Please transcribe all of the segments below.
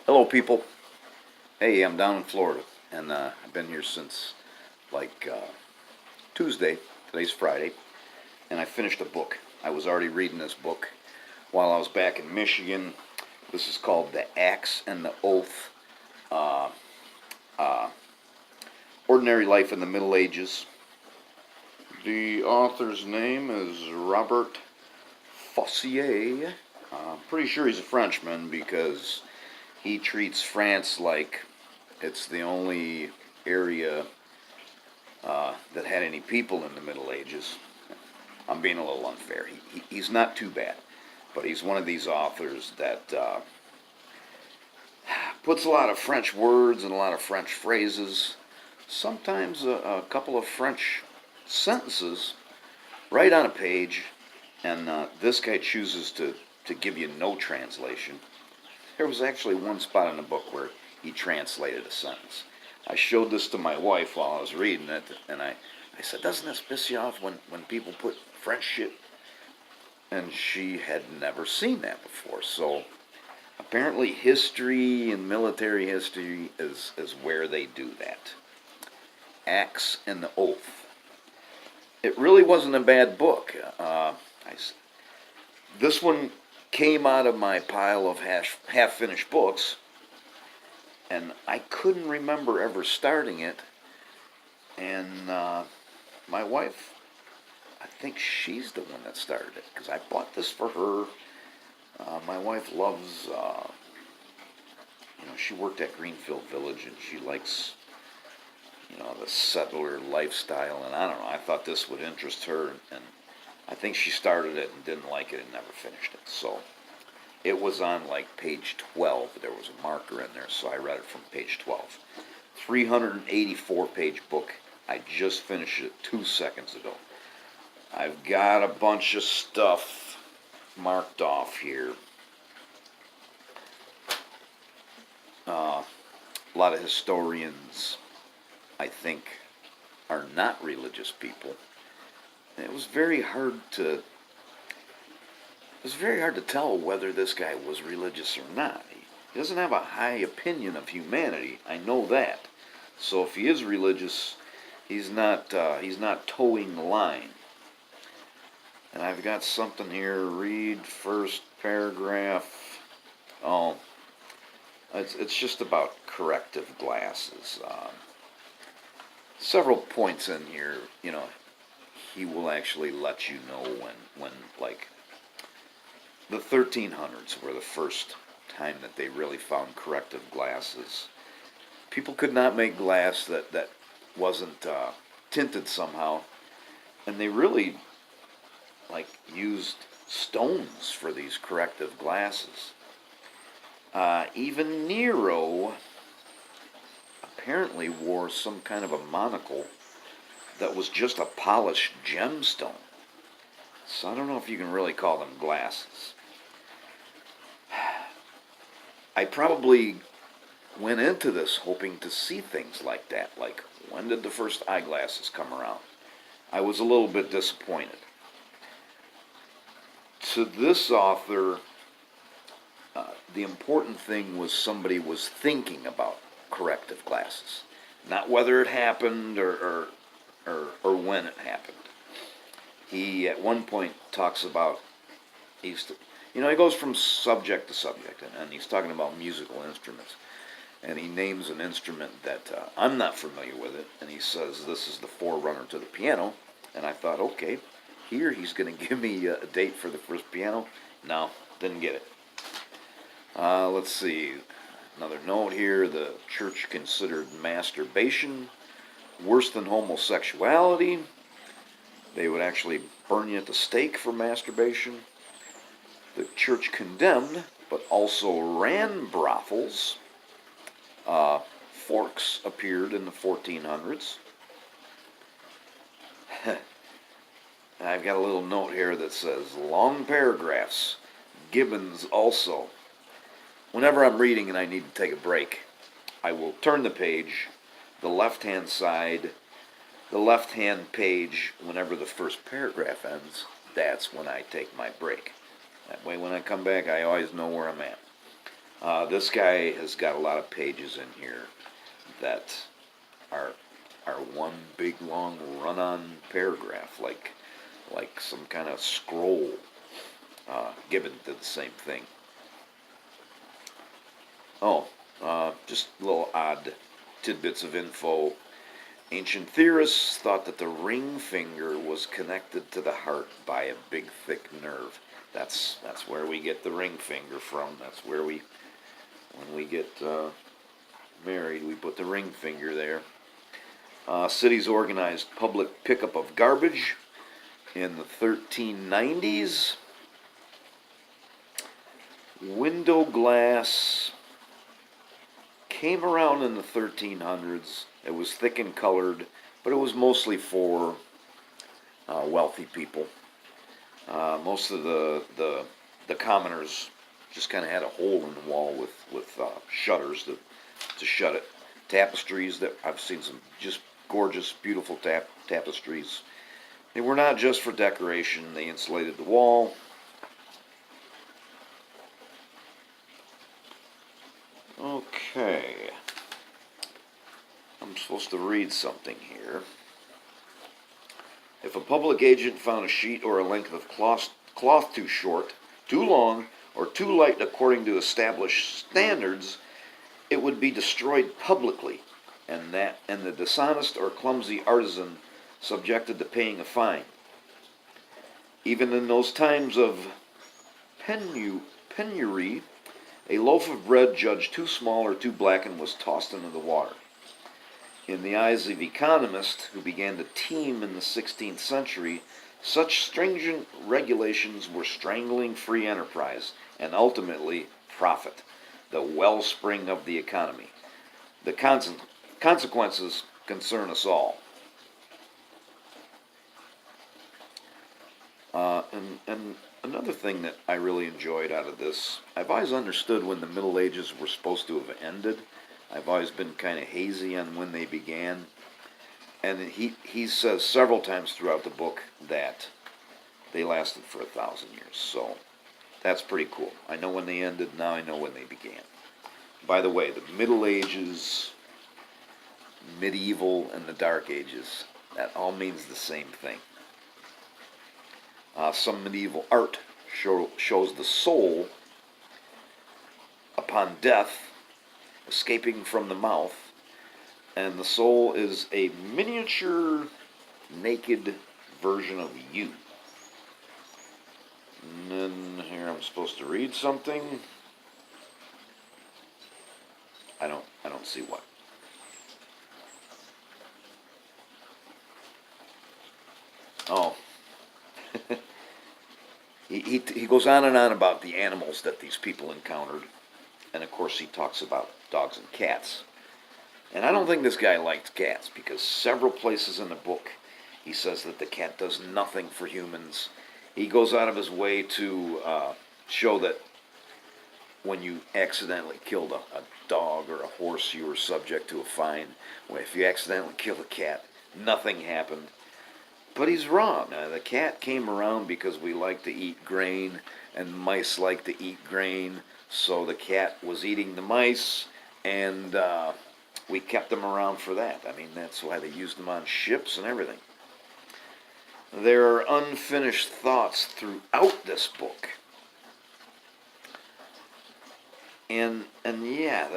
Hello, people. Hey, I'm down in Florida, and I've been here since Tuesday. Today's Friday, and I finished a book. I was already reading this book while I was back in Michigan. This is called The Axe and the Oath. Uh, uh, Ordinary Life in the Middle Ages. The author's name is Robert Fossier. I'm pretty sure he's a Frenchman because he treats France like it's the only area that had any people in the Middle Ages. I'm being a little unfair. He's not too bad, but he's one of these authors that puts a lot of French words and a lot of French phrases, sometimes a couple of French sentences right on a page, and this guy chooses to give you no translation. There was actually one spot in the book where he translated a sentence. I showed this to my wife while I was reading it, and I said, doesn't this piss you off when people put French shit? And she had never seen that before. So apparently history and military history is where they do that. Axe and the Oath. It really wasn't a bad book. This one came out of my pile of half-finished books, and I couldn't remember ever starting it. And my wife, I think she's the one that started it because I bought this for her. My wife loves, she worked at Greenfield Village and she likes, the settler lifestyle. And I don't know, I thought this would interest her, and I think she started it and didn't like it and never finished it. So it was on like page 12. There was a marker in there, so I read it from page 12. 384-page book. I just finished it 2 seconds ago. I've got a bunch of stuff marked off here. A lot of historians, I think, are not religious people. And it was very hard to tell whether this guy was religious or not. He doesn't have a high opinion of humanity. I know that. So if he is religious, he's not towing the line. And I've got something here. Read first paragraph. Oh, it's just about corrective glasses. Several points in here. He will actually let you know when like the 1300s were the first time that they really found corrective glasses. People could not make glass that wasn't tinted somehow, and they really used stones for these corrective glasses. Even Nero apparently wore some kind of a monocle that was just a polished gemstone. So I don't know if you can really call them glasses. I probably went into this hoping to see things like that, like when did the first eyeglasses come around? I was a little bit disappointed. To this author, the important thing was somebody was thinking about corrective glasses, not whether it happened or when it happened. He at one point talks about he goes from subject to subject, and he's talking about musical instruments, and he names an instrument that I'm not familiar with it, and he says this is the forerunner to the piano, and I thought, okay, here he's going to give me a date for the first piano. No, didn't get it. Let's see. Another note here. The church considered masturbation worse than homosexuality. They would actually burn you at the stake for masturbation. The church condemned, but also ran brothels. Forks appeared in the 1400s. I've got a little note here that says, long paragraphs. Gibbons also. Whenever I'm reading and I need to take a break, I will turn the page, the left-hand side, the left-hand page, whenever the first paragraph ends, that's when I take my break. That way when I come back, I always know where I'm at. This guy has got a lot of pages in here that are one big long run-on paragraph, like some kind of scroll given to the same thing. Oh, just little odd tidbits of info. Ancient theorists thought that the ring finger was connected to the heart by a big thick nerve. That's where we get the ring finger from. That's where when we get married, we put the ring finger there. Cities organized public pickup of garbage in the 1390s. Window glass came around in the 1300s. It was thick and colored, but it was mostly for wealthy people. Most of the commoners just kind of had a hole in the wall with shutters to shut it. Tapestries that I've seen some just gorgeous, beautiful tapestries. They were not just for decoration. They insulated the wall. Okay. I'm supposed to read something here. If a public agent found a sheet or a length of cloth too short, too long, or too light according to established standards, it would be destroyed publicly, and the dishonest or clumsy artisan subjected to paying a fine. Even in those times of penury, a loaf of bread judged too small or too blackened was tossed into the water. In the eyes of economists who began to teem in the 16th century, such stringent regulations were strangling free enterprise and ultimately profit, the wellspring of the economy. The consequences concern us all. And another thing that I really enjoyed out of this, I've always understood when the Middle Ages were supposed to have ended. I've always been kind of hazy on when they began. And he says several times throughout the book that they lasted for 1,000 years. So that's pretty cool. I know when they ended, now I know when they began. By the way, the Middle Ages, medieval, and the Dark Ages, that all means the same thing. Some medieval art shows the soul upon death escaping from the mouth, and the soul is a miniature naked version of you. And then here I'm supposed to read something. I don't see what. Oh. He goes on and on about the animals that these people encountered. And of course he talks about dogs and cats. And I don't think this guy liked cats, because several places in the book he says that the cat does nothing for humans. He goes out of his way to show that when you accidentally killed a dog or a horse, you were subject to a fine. Well, if you accidentally killed a cat, nothing happened. But he's wrong. The cat came around because we like to eat grain, and mice like to eat grain. So the cat was eating the mice, and we kept them around for that. I mean, that's why they used them on ships and everything. There are unfinished thoughts throughout this book. And yeah,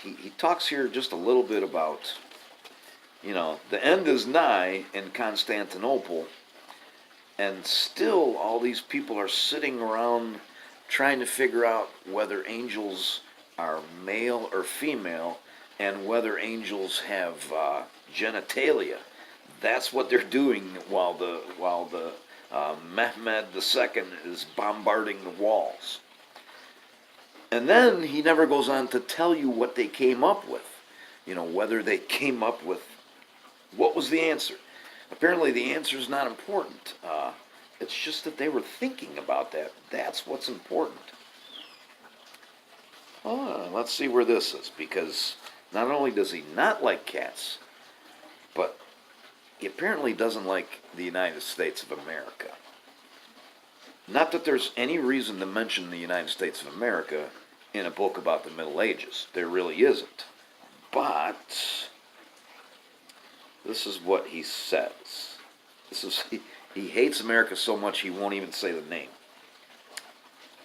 he talks here just a little bit about, the end is nigh in Constantinople, and still all these people are sitting around trying to figure out whether angels are male or female, and whether angels have genitalia. That's what they're doing while the Mehmed II is bombarding the walls. And then he never goes on to tell you what they came up with. Whether they came up with, what was the answer? Apparently the answer is not important. It's just that they were thinking about that. That's what's important. Let's see where this is, because not only does he not like cats, but he apparently doesn't like the United States of America. Not that there's any reason to mention the United States of America in a book about the Middle Ages. There really isn't. But this is what he says. He hates America so much he won't even say the name.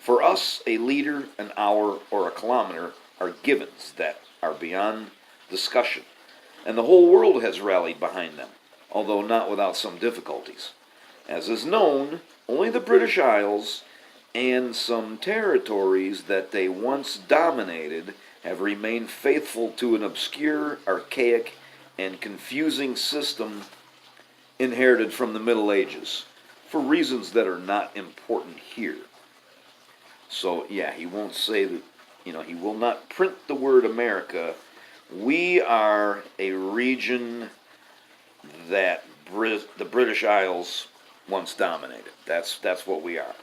For us, a liter, an hour, or a kilometer are givens that are beyond discussion, and the whole world has rallied behind them, although not without some difficulties. As is known, only the British Isles and some territories that they once dominated have remained faithful to an obscure, archaic, and confusing system inherited from the Middle Ages, for reasons that are not important here. So, yeah, he won't say that, he will not print the word America. We are a region that the British Isles once dominated. That's what we are.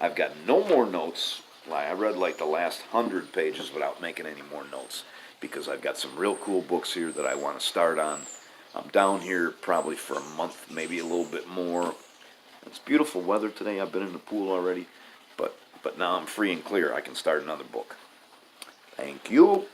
I've got no more notes. I read like the last 100 pages without making any more notes because I've got some real cool books here that I want to start on. I'm down here probably for a month, maybe a little bit more. It's beautiful weather today. I've been in the pool already, but now I'm free and clear. I can start another book. Thank you.